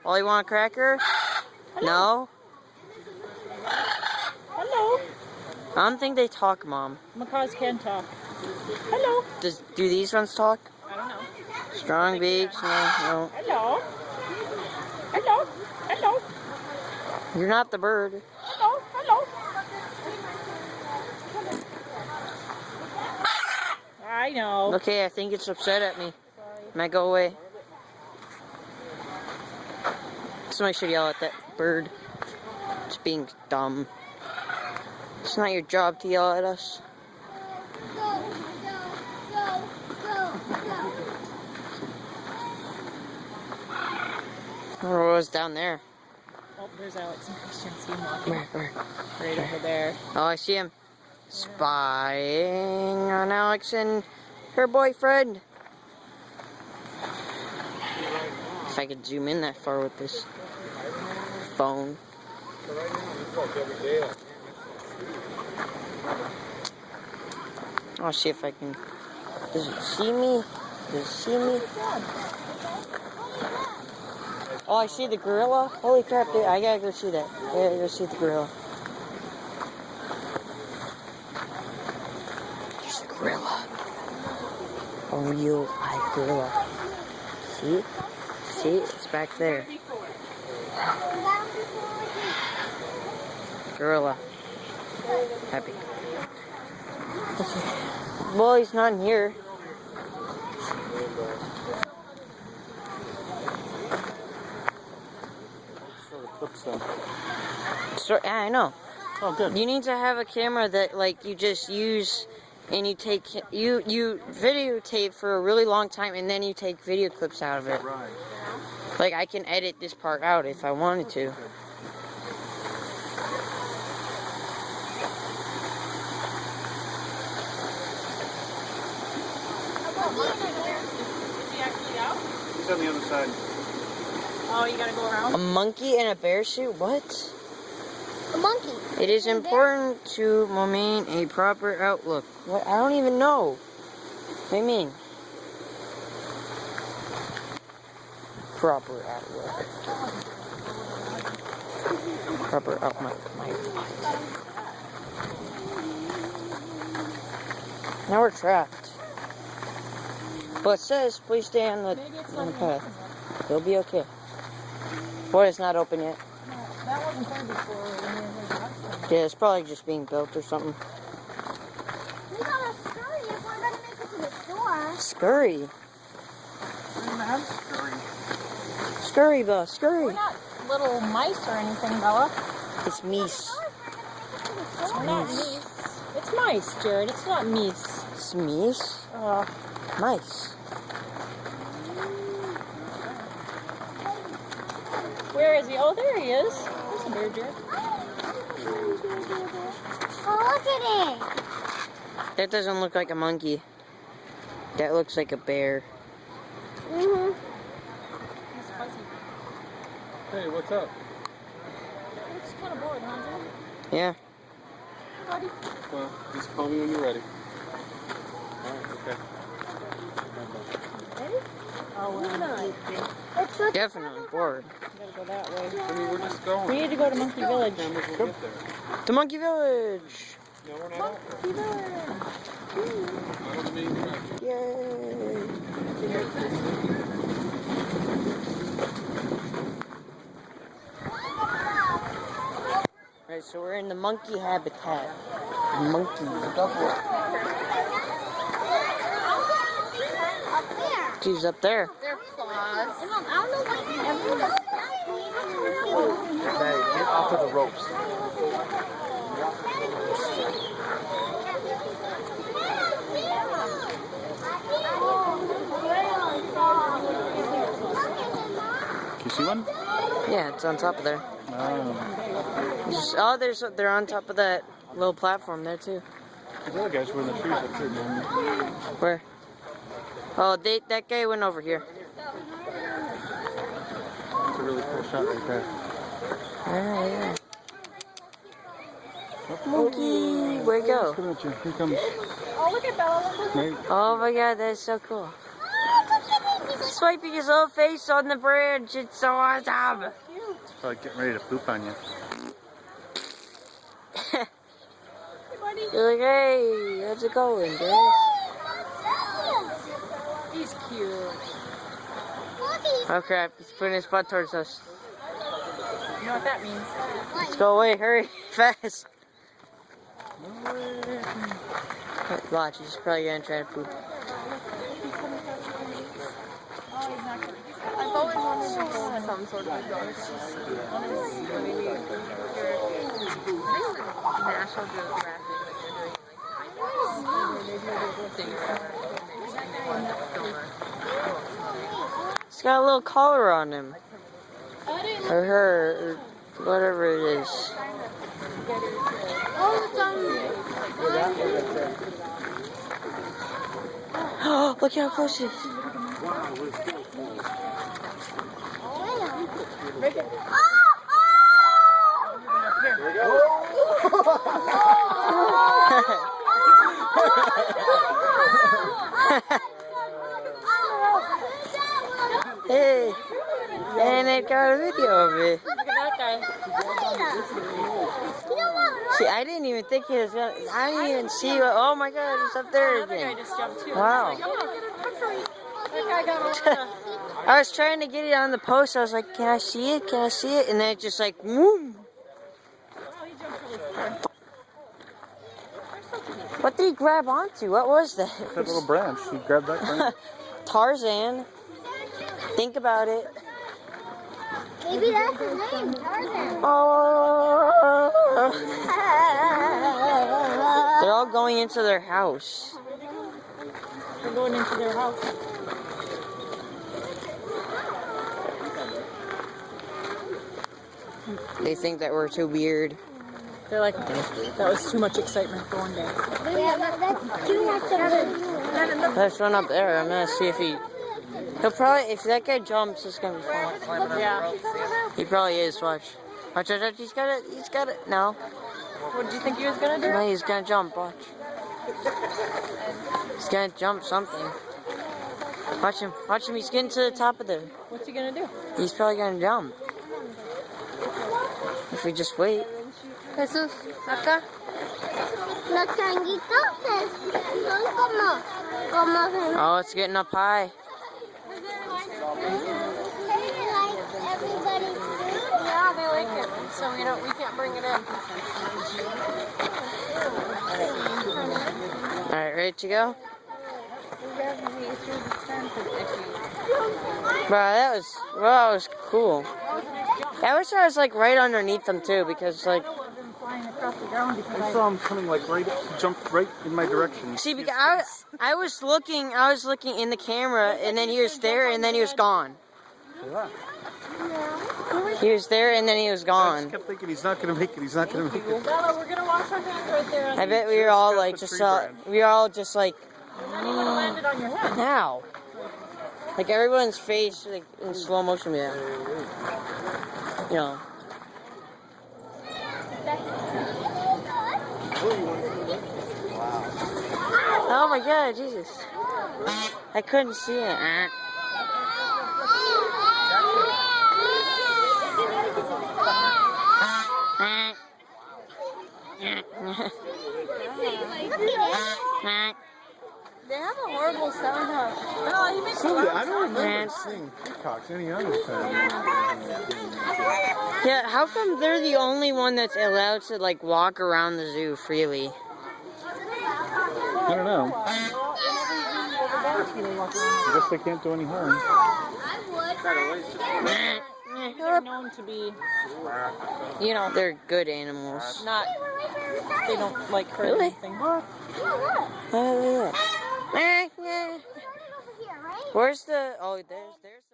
Oh, you want a cracker? Hello. No? Hello. I don't think they talk, Mom. Macaws can talk. Hello. Do these ones talk? I don't know. Strong beaks? No, no. Hello. Hello. Hello. You're not the bird. Hello. Hello. I know. Okay, I think it's upset at me. Might go away. Somebody should yell at that bird. It's being dumb. It's not your job to yell at us. What was down there? Oh, there's Alex and Christian. See him walking. Where? Right over there. Oh, I see him. Spying on Alex and her boyfriend. If I could zoom in that far with this phone. I'll see if I can. Does it see me? Does it see me? Oh, I see the gorilla. Holy crap, dude. I gotta go see that. I gotta go see the gorilla. There's a gorilla. A real live gorilla. See? See? It's back there. Gorilla. Happy. Okay. Well, he's not in here. So, yeah, I know. Oh, good. You need to have a camera that, like, you just use and you take, you videotape for a really long time and then you take video clips out of it. Right. Like, I can edit this part out if I wanted to. Is he actually out? He's on the other side. Oh, you gotta go around? A monkey in a bear suit? What? A monkey. It is important to maintain a proper outlook. What? I don't even know. What do you mean? Proper outlook. Proper outlook. Now we're trapped. But it says, please stay on the path. You'll be okay. What, it's not open yet? No, that wasn't there before. When we were last time. Yeah, it's probably just being built or something. We got a scurry if we're gonna make it to the store. Scurry. We don't have scurry. Scurry, Bella. Scurry. We're not little mice or anything, Bella. It's meese. We're not meese. It's mice, Jared. It's not meese. It's meese? Mice. Where is he? Oh, there he is. There's a bear, Jared. Oh, look at it. That doesn't look like a monkey. That looks like a bear. Mm-hmm. He's fuzzy. Hey, what's up? Looks kind of bored, huh, Jared? Yeah. Hey, buddy. Well, just call me when you're ready. Alright, okay. Ready? Oh, we're Definitely bored. We gotta go that way. I mean, we're just going. We need to go to Monkey Village. Cameras will get there. The Monkey Village! No, we're not out there. I don't mean that. Yay! Alright, so we're in the monkey habitat. Monkey. Up there. She's up there. They're claws. I don't know why everyone. Hey, get off of the ropes. Can you see one? Yeah, it's on top of there. Oh. Oh, they're on top of that little platform there too. The other guys were in the trees up there, man. Where? Oh, that guy went over here. It's a really cool shot right there. Yeah. Monkey, where'd he go? Coming at you. Here comes. Oh, look at Bella. Look at Right. Oh my god, that's so cool. Oh, look at it. He's swiping his little face on the branch. It's so awesome. It's probably getting ready to poop on you. You're like, hey, how's it going, guys? He's cute. Oh crap, he's putting his butt towards us. You know what that means? Let's go away, hurry, fast. Watch, he's probably gonna try to poop. I've always wanted to go on some sort of adventure. Maybe National Geographic, like they're doing He's got a little collar on him. Or her, or whatever it is. Oh, look how close he is. Hey, and it got a video of it. Look at that guy. See, I didn't even think he was gonna, I didn't even see what, oh my god, he's up there Another guy again. just jumped too. Wow. That guy got on I was trying to get it on the post, I was like, can I see it, can I see it? And then it just like, whoom. What did he grab onto? What was that? That little branch. He grabbed that branch. Tarzan. Think about it. Maybe that's his name, Tarzan. Oh. They're all going into their house. They're going into their house. They think that we're too weird. They're like, that was too much excitement for one day. Yeah, that's too much of it. Let's run up there. I'm gonna see if he'll probably, if that guy jumps, it's gonna be fun. Yeah. He probably is, watch. Watch, he's got it, no. What did you think he was gonna do? No, he's gonna jump, watch. He's gonna jump something. Watch him, he's getting to the top of the, What's he gonna do? he's probably gonna jump. If we just wait. Jesús, acá. Los changuitos son como Oh, it's getting up high. everybody's food. Yeah, they like it, so we can't bring it in. Alright, ready to go? Bro, that was cool. I wish I was like right underneath them too, because like, I saw him coming like right, jumped right in my direction. see, because I was looking in the camera, and then he was there, and then he was gone. Yeah. He was there, and then he was I gone. just kept thinking he's not gonna make it. He's not gonna make it. Donna, we're gonna wash our hands right there. I bet we were all like we were all just like, I don't want to land it on your head. how? Like everyone's face like in slow motion, yeah. You know. Oh my god, Jesus. I couldn't see it. They have a horrible sound, huh? Silly, I don't remember seeing peacocks any other time. Yeah, how come they're the only one that's allowed to like walk around the zoo freely? I don't know. I guess they can't do any harm. They're known to be, you know, They're good animals. not, they don't like hurt Really? anything. Oh, look. Where's the? Oh, there's.